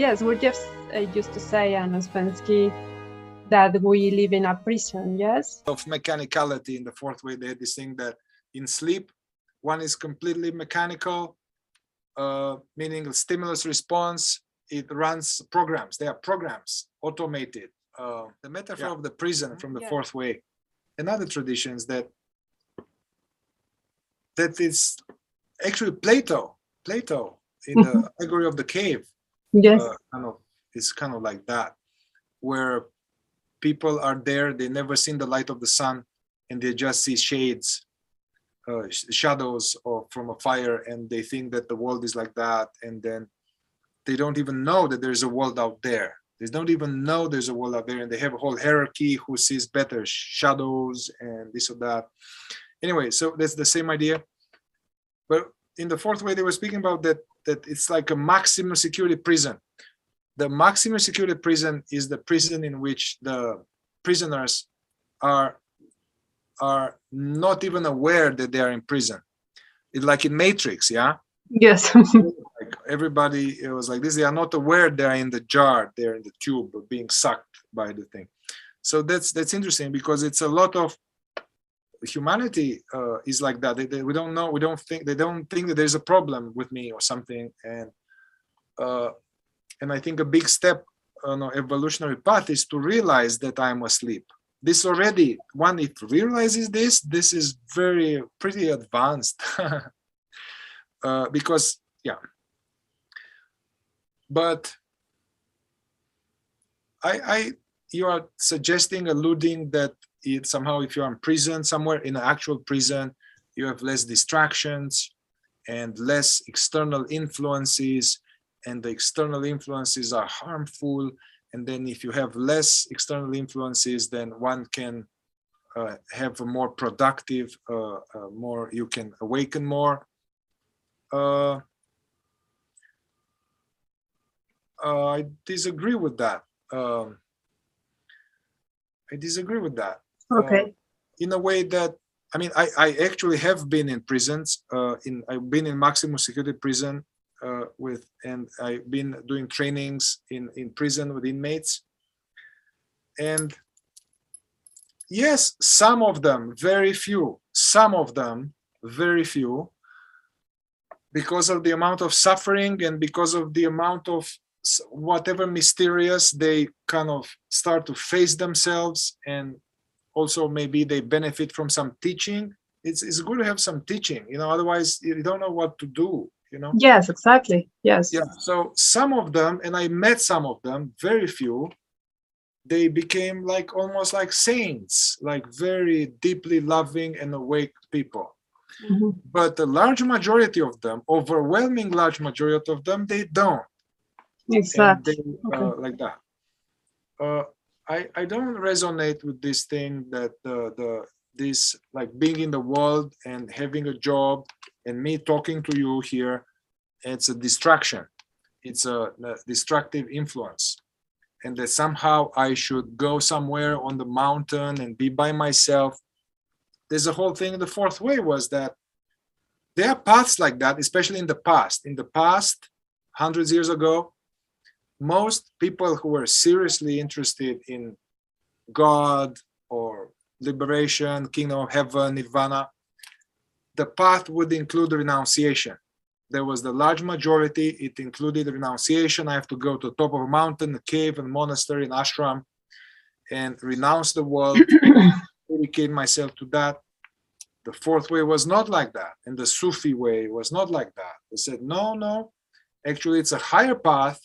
Yes, Gurdjieff used to say, on Ouspensky, that we live in a prison, yes? Of mechanicality in the fourth way, they had this thing that in sleep, one is completely mechanical, meaning stimulus response, it runs programs. They are programs, automated. The metaphor of the prison from the fourth way, and other traditions that is actually Plato in the allegory of the cave. Yes. It's kind of like that, where people are there, they never seen the light of the sun, and they just see shades, shadows from a fire, and they think that the world is like that, and then they don't even know that there's a world out there. They don't even know there's a world out there, and they have a whole hierarchy who sees better shadows and this or that. Anyway, so that's the same idea. But in the fourth way, they were speaking about that it's like a maximum security prison. The maximum security prison is the prison in which the prisoners are not even aware that they are in prison. It's like in Matrix, yeah? Yes. Like everybody, it was like this. They are not aware they're in the jar, they're in the tube, being sucked by the thing. So that's interesting, because it's a lot of humanity is like that. We don't know. They don't think that there's a problem with me or something. And I think a big step on an evolutionary path is to realize that I'm asleep. This already, one, if realizes this is pretty advanced. Because, yeah. But you are suggesting, alluding that it somehow, if you're in prison, somewhere in an actual prison, you have less distractions and less external influences, and the external influences are harmful. And then if you have less external influences, then one can have a more productive, you can awaken more. I disagree with that. Okay. In a way that, I mean, I actually have been in prisons. I've been in maximum security prison and I've been doing trainings in prison with inmates. And yes, some of them, very few, because of the amount of suffering and because of the amount of whatever mysterious, they kind of start to face themselves, and also maybe they benefit from some teaching. It's good to have some teaching, otherwise you don't know what to do, Yes, exactly. Yes. Yeah. So some of them, and I met some of them, very few, they became like almost like saints, like very deeply loving and awake people. Mm-hmm. But the large majority of them, overwhelming large majority of them, they don't. Exactly. Okay. Like that. I don't resonate with this thing that this like being in the world and having a job and me talking to you here, it's a distraction. It's a destructive influence. And that somehow I should go somewhere on the mountain and be by myself. There's a whole thing in the fourth way was that there are paths like that, especially in the past. In the past, hundreds of years ago, most people who were seriously interested in God or liberation, kingdom of heaven, nirvana, the path would include renunciation. There was the large majority, it included renunciation. I have to go to the top of a mountain, a cave, a monastery, an ashram, and renounce the world, dedicate myself to that. The fourth way was not like that, and the Sufi way was not like that. They said, no, actually it's a higher path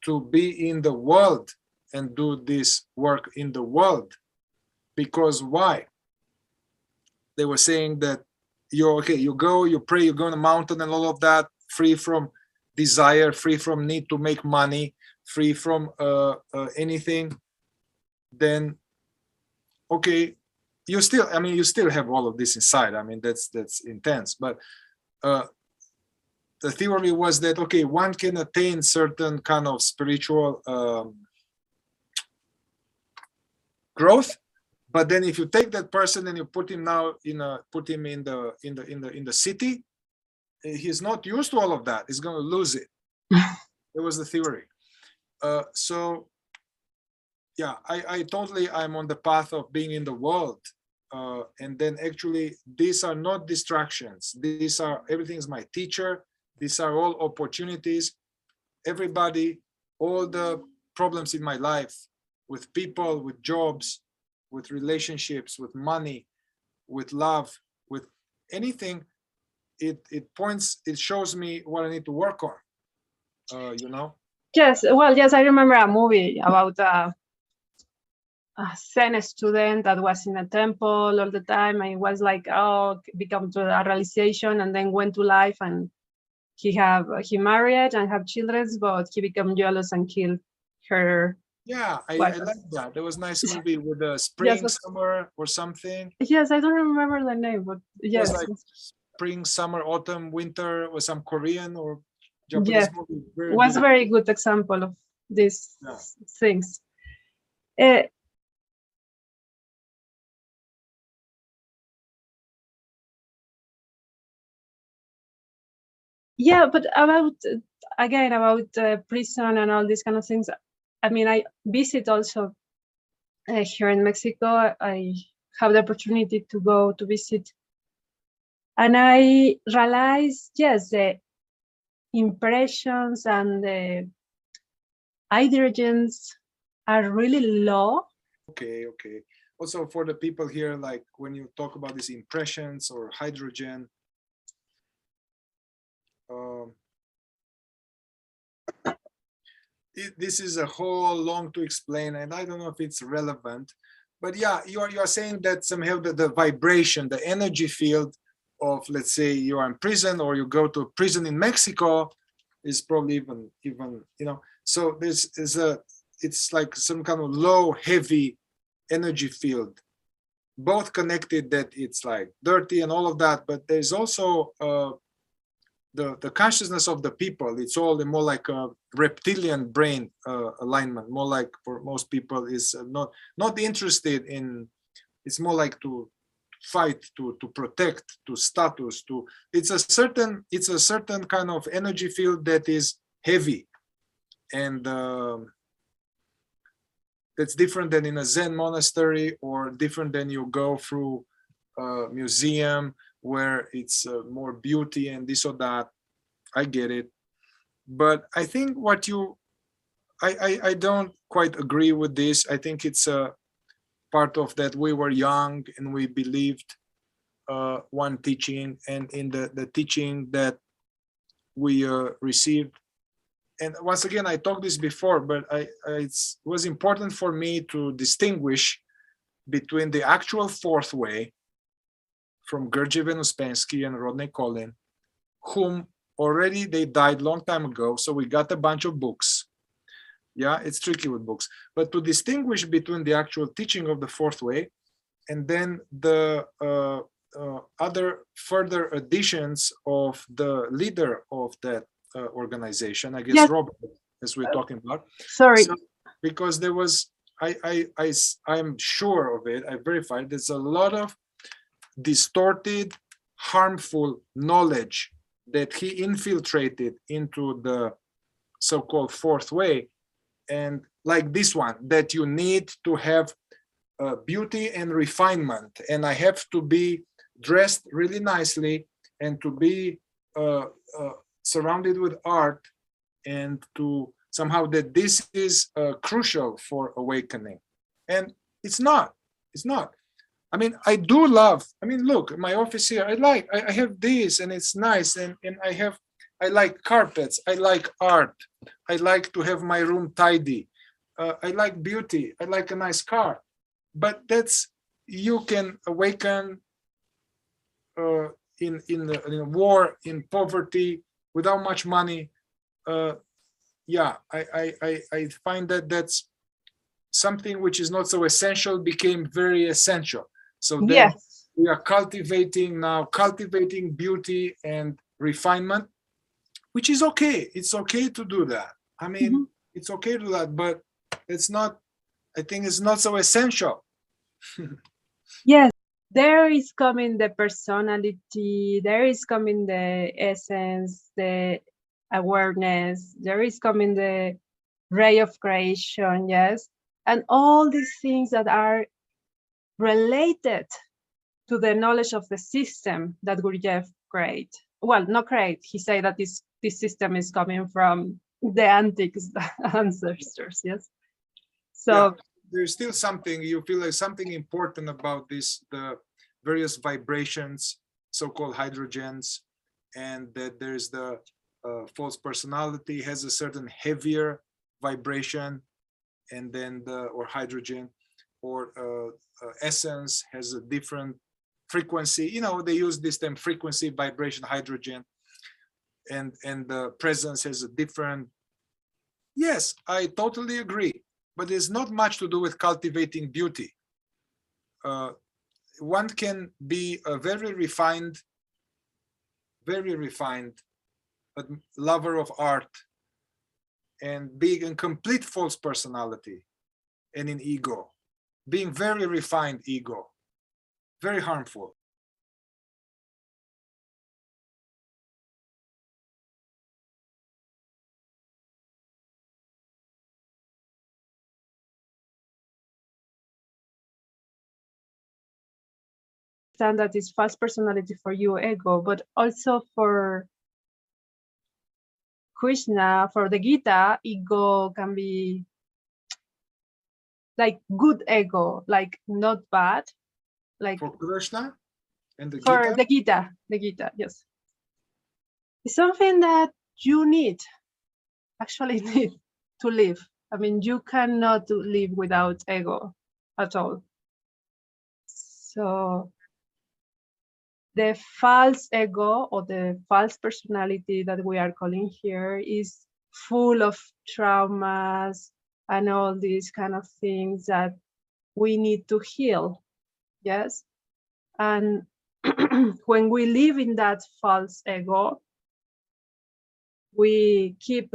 to be in the world and do this work in the world. Because why? They were saying that you go, you pray, you go on a mountain and all of that, free from desire, free from need to make money, free from anything, then okay, you still have all of this inside. I mean, that's intense. But the theory was that, okay, one can attain certain kind of spiritual growth, but then if you take that person and you put him now in the city, he's not used to all of that. He's going to lose it. It was the theory. So yeah, I totally, I'm on the path of being in the world. And then actually, these are not distractions. These are, everything is my teacher. These are all opportunities. Everybody, all the problems in my life, with people, with jobs, with relationships, with money, with love, with anything, it points, it shows me what I need to work on, you know? Yes, well, yes, I remember a movie about a Zen student that was in a temple all the time, and it was like, oh, become to a realization, and then went to life, and he married and have children, but he became jealous and killed her. Yeah, I wife. like that. There was a nice movie with a Yes, spring, summer, or something. yes, I don't remember the name, but It yes, was like spring, summer, autumn, winter, or some Korean or yeah, Japanese movie. Very was good. very good example of these Yeah. things. Yeah, but about again about prison and all these kind of things. I mean, I visit also here in Mexico. I have the opportunity to go to visit, and I realized, yes, the impressions and the hydrogens are really low. Okay, okay. Also for the people here, like when you talk about these impressions or hydrogen, this is a whole long to explain, and I don't know if it's relevant, but yeah, you are saying that somehow the vibration, the energy field of, let's say you are in prison or you go to a prison in Mexico, is probably even you know. So this is it's like some kind of low heavy energy field, both connected, that it's like dirty and all of that, but there's also the consciousness of the people. It's all more like a reptilian brain alignment, more like for most people is not interested in, it's more like to fight, to protect, to status, to, it's a certain kind of energy field that is heavy, and that's different than in a Zen monastery, or different than you go through a museum where it's more beauty and this or that. I get it, but I think what you, I don't quite agree with this. I think it's a part of that we were young and we believed one teaching, and in the teaching that we received. And once again, I talked this before, but it was important for me to distinguish between the actual fourth way from Gurdjieff and Uspensky and Rodney Collin, whom already they died long time ago, so we got a bunch of books. Yeah, it's tricky with books, but to distinguish between the actual teaching of the fourth way and then the other further additions of the leader of that organization, I guess, yes. Robert, as we're talking about. Sorry. So, because there was, I'm sure of it, I verified, there's a lot of distorted, harmful knowledge that he infiltrated into the so-called fourth way, and like this one, that you need to have beauty and refinement, and I have to be dressed really nicely and to be surrounded with art, and to somehow that this is crucial for awakening. And it's not. I mean, I do love, I mean, look, my office here, I have this, and it's nice, and I like carpets, I like art, I like to have my room tidy, I like beauty, I like a nice car. But that's, you can awaken in war, in poverty, without much money. Yeah, I find that that's something which is not so essential became very essential. So then yes. We are cultivating beauty and refinement, which is okay. It's okay to do that. I mean, it's okay to do that, but it's not, I think it's not so essential. Yes, there is coming the personality, there is coming the essence, the awareness, there is coming the ray of creation, yes, and all these things that are related to the knowledge of the system that Gurdjieff create. Well, not create. He said that this system is coming from the antique ancestors. Yes. So yeah, there's still something you feel like something important about this, the various vibrations, so-called hydrogens, and that there's the false personality has a certain heavier vibration, and then the or hydrogen or essence has a different frequency. You know, they use this term frequency, vibration, hydrogen, and the presence has a different. Yes, I totally agree, but there's not much to do with cultivating beauty. One can be a very refined lover of art and being in complete false personality and in ego, being very refined ego, very harmful. that is false personality for you, ego, but also for Krishna, for the Gita, ego can be like good ego, like not bad, like For Krishna and the for Gita? the Gita, yes. It's something that you need, actually need to live. I mean, you cannot live without ego at all. So the false ego or the false personality that we are calling here is full of traumas and all these kind of things that we need to heal. Yes. And when we live in that false ego, we keep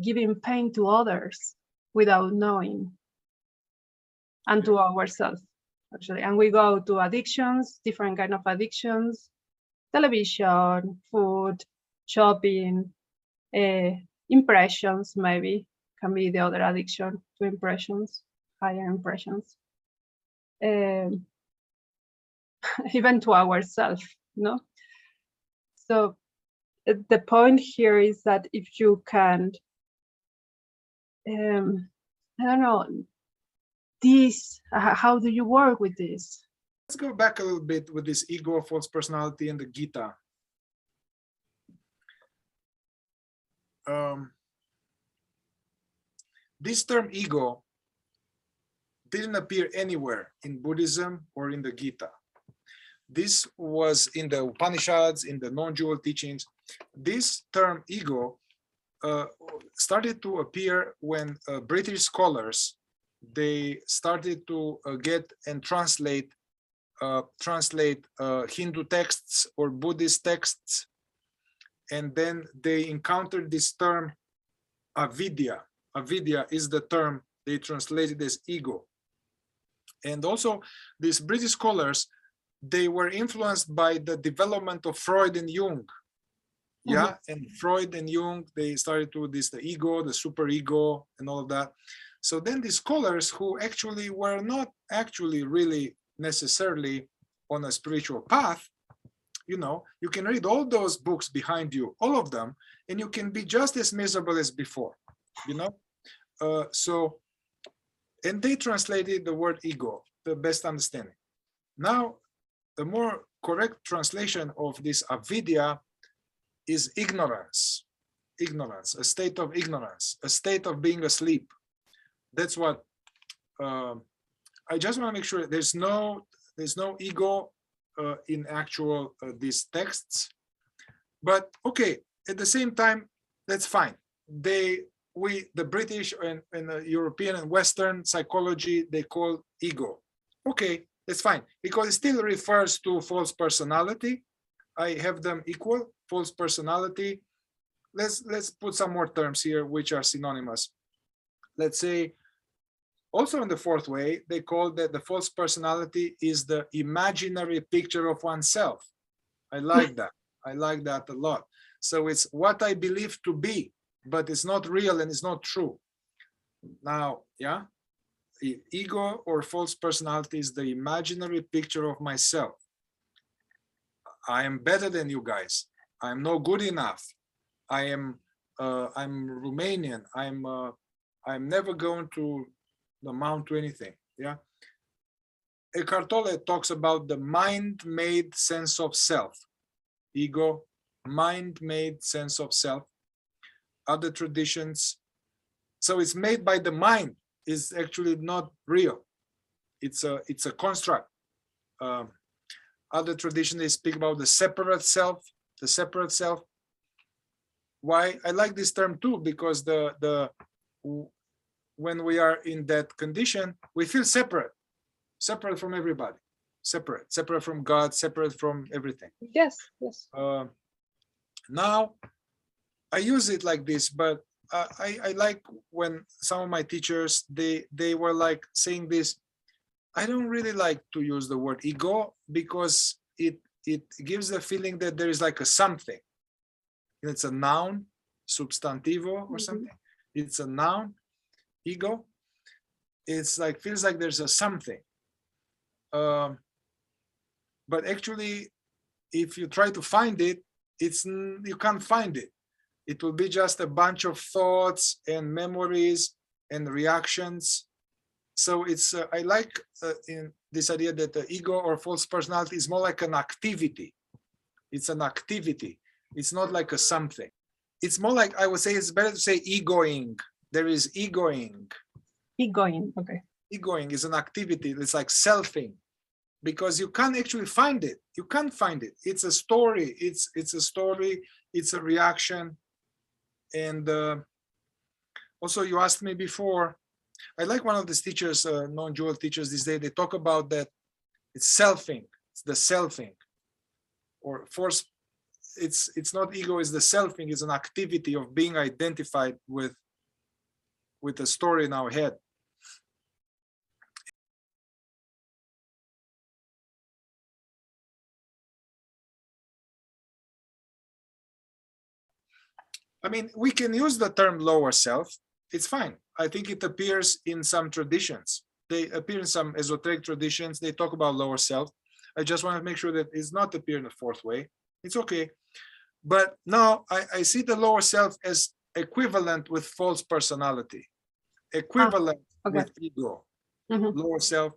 giving pain to others without knowing, and to ourselves, actually. And we go to addictions, different kind of addictions, television, food, shopping, impressions, maybe can be the other addiction to impressions, higher impressions. Even to ourselves, no? So the point here is that if you can, I don't know, this, how do you work with this? Let's go back a little bit with this ego, false personality, and the Gita. This term ego didn't appear anywhere in Buddhism or in the Gita. This was in the Upanishads, in the non-dual teachings. This term ego started to appear when British scholars, they started to get and translate Hindu texts or Buddhist texts, and then they encountered this term avidya. Avidya is the term they translated as ego. And also these British scholars, they were influenced by the development of Freud and Jung. Yeah, and Freud and Jung, they started to this, the ego, the superego, and all of that. So then the scholars who actually were not actually really necessarily on a spiritual path, you know, you can read all those books behind you, all of them, and you can be just as miserable as before, you know. And they translated the word ego, the best understanding. Now, the more correct translation of this avidya is ignorance. Ignorance, a state of ignorance, a state of being asleep. That's what I just want to make sure there's no ego in actual these texts. But okay, at the same time, that's fine. The British and the European and Western psychology, they call ego. Okay, that's fine, because it still refers to false personality. I have them equal, false personality. Let's put some more terms here which are synonymous. Let's say, also in the fourth way, they call that the false personality is the imaginary picture of oneself. I like that. I like that a lot. So it's what I believe to be, but it's not real and it's not true. Now, yeah, ego or false personality is the imaginary picture of myself. I am better than you guys. I am not good enough. I'm Romanian. I'm never going to amount to anything. Yeah. Eckhart Tolle talks about the mind-made sense of self. Ego, mind-made sense of self. Other traditions, so it's made by the mind, is actually not real. It's a construct. Other traditions, they speak about the separate self. The separate self. Why I like this term too, because when we are in that condition, we feel separate from everybody, separate from God, separate from everything. Yes, yes. Now I use it like this, but I like when some of my teachers, they were like saying this. I don't really like to use the word ego because it gives the feeling that there is like a something. It's a noun, substantivo or something. It's a noun, ego. It's like, feels like there's a something. But actually, if you try to find it, you can't find it. It will be just a bunch of thoughts and memories and reactions. So it's I like in this idea that the ego or false personality is more like an activity. It's an activity. It's not like a something. It's more like, I would say it's better to say egoing. There is egoing. Egoing, okay. Egoing is an activity. It's like selfing, because you can't actually find it. You can't find it. It's a story. It's a story. It's a reaction. And also, you asked me before, I like one of these teachers, non-dual teachers these days, they talk about that it's selfing, it's the selfing, or force, it's not ego, it's the selfing, it's an activity of being identified with a story in our head. I mean, we can use the term lower self. It's fine. I think it appears in some traditions. They appear in some esoteric traditions. They talk about lower self. I just want to make sure that it's not appear in the fourth way. It's okay. But now I see the lower self as equivalent with false personality, equivalent with ego, lower self.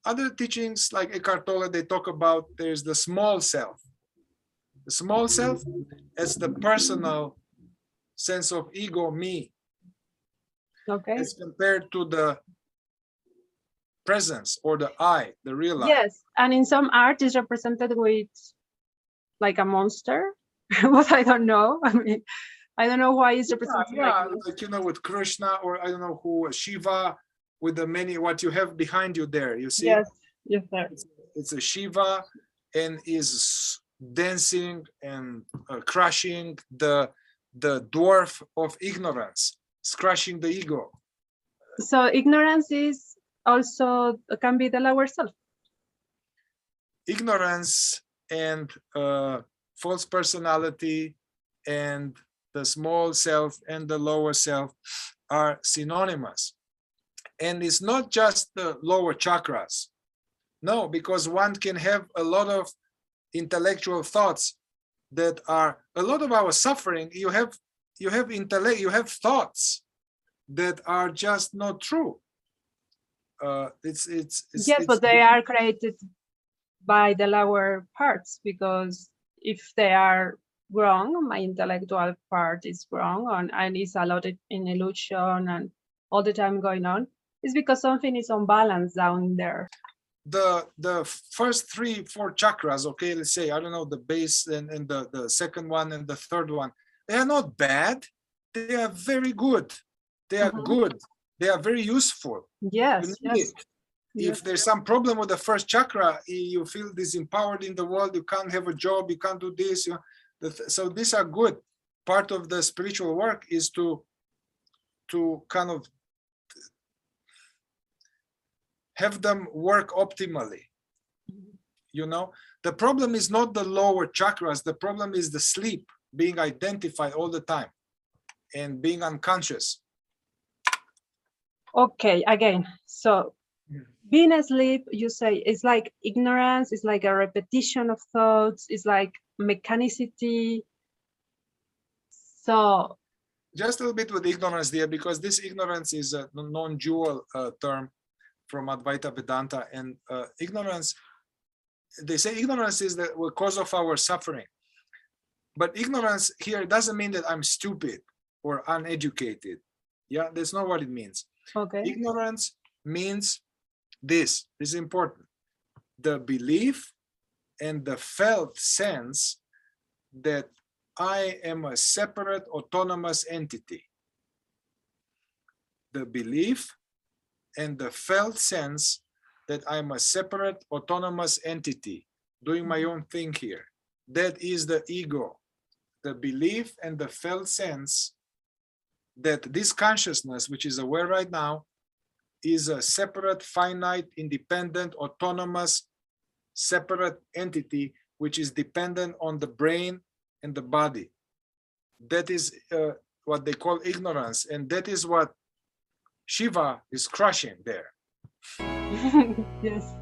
Other teachings like Eckhart Tolle, they talk about there's the small self. The small self as the personal sense of ego, me, as compared to the presence or the I, the real I. Yes, and in some art is represented with like a monster, but I don't know. I mean, I don't know why it's represented like you know, with Krishna, or I don't know who, Shiva, with the many, what you have behind you there, you see? Yes, yes, sir. It's a Shiva, and is dancing and crushing the dwarf of ignorance. It's crushing the ego. So ignorance is also can be the lower self. Ignorance and false personality and the small self and the lower self are synonymous. And it's not just the lower chakras. No, because one can have a lot of intellectual thoughts that are a lot of our suffering. You have intellect, you have thoughts that are just not true. Yes, but they are created by the lower parts, because if they are wrong, my intellectual part is wrong, and it's a lot in illusion and all the time going on, it's because something is unbalanced down there. The first 3-4 chakras, okay, let's say, I don't know, the base and the second one and the third one, they are not bad. They are very good. They are good. They are very useful. Yes, yes. If there's some problem with the first chakra, you feel disempowered in the world, you can't have a job, you can't do this. So these are good. Part of the spiritual work is to kind of have them work optimally. You know, the problem is not the lower chakras. The problem is the sleep, being identified all the time and being unconscious. Okay, again. So being asleep, you say, it's like ignorance, it's like a repetition of thoughts, it's like mechanicity. So just a little bit with ignorance there, because this ignorance is a non-dual term from Advaita Vedanta, and ignorance, they say ignorance is the cause of our suffering. But ignorance here doesn't mean that I'm stupid or uneducated. Yeah, that's not what it means. okay. Ignorance means this is important: the belief and the felt sense that I am a separate autonomous entity. The belief and the felt sense that I'm a separate autonomous entity doing my own thing here. That is the ego. The belief and the felt sense that this consciousness, which is aware right now, is a separate, finite, independent, autonomous, separate entity, which is dependent on the brain and the body. That is what they call ignorance. And that is what Shiva is crushing there. Yes.